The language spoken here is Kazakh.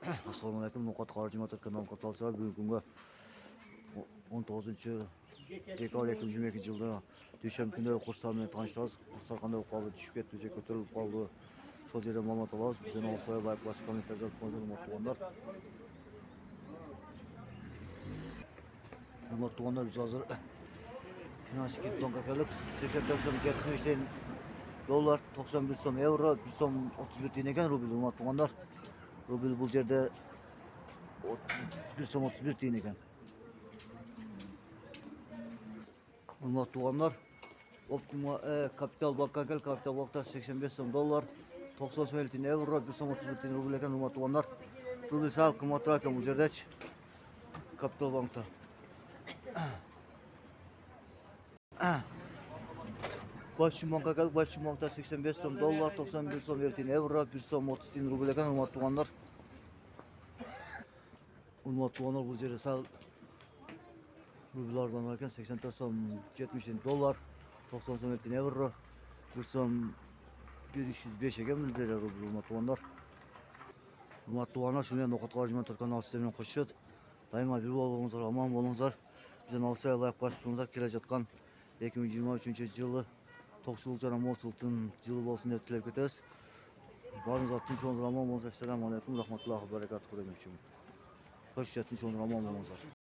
Assalamu alaikum. Nuqat Qarjimatoq kanalına katılışlar. Bugün günge 19 dekabr 2022 yılda duşanbe günü kurslar bilen tanıştırabız. Kurslar kандай bolup kaldı, düşüp ketти, же көтөрүлүп kaldı. Şol жерден маалымат алабыз. Бизден алсай лайк басып комментарий жазып коюңуздар, урматтуу туугандар. Урматтуу туугандар, биз азыр Финансовый банка келдик. 84 сом 75 тиен доллар, 91 сом евро, 1 сом 31 тиен экен рубль. Урматтуу туугандар. Рубль бул жерде 1 сом 31 тиен экен. Урматтуу туугандар, Капитал банкка кел, Капитал банкта 85 сом доллар, 90 сом 50 тиен евро, 1 сом 31 тиен рубль экен. Урматтуу туугандар. Рубль сал кымбатыраак экен бул жердечи. Капитал банкта. Başçı banka geldik. Başçı bankta 85 сом доллар, 91 сом 50 тиен евро, 1 сом 30 тиен рубль экен. Урматтуу туугандар. Урматтуу туугандар, бул жерде сал рубль арзан экен. 84 сом 70 тиен доллар, 90 сом 50 тиен евро, 1 сом 105 экен бул жерде рубль. Урматтуу туугандар. Урматтуу туугандар, шуну менен Nuqat Qarjimatoq каналы сиздер менен кошушат. Дайыма бир болуңуздар, аман болуңуздар. Бизден алсай лайк басып туруңуздар. Келе жаткан 2023 жылы токчулук жана молчулуктун жылы болсун деп тилеп кетебиз. Баарыңызга тынч болуңуздар, аман болуңуздар. Ассаламу алейкум, рахматуллахи ва баракатуху демекчимин. Кошушат, тынч болуңуздар, аман болуңуздар.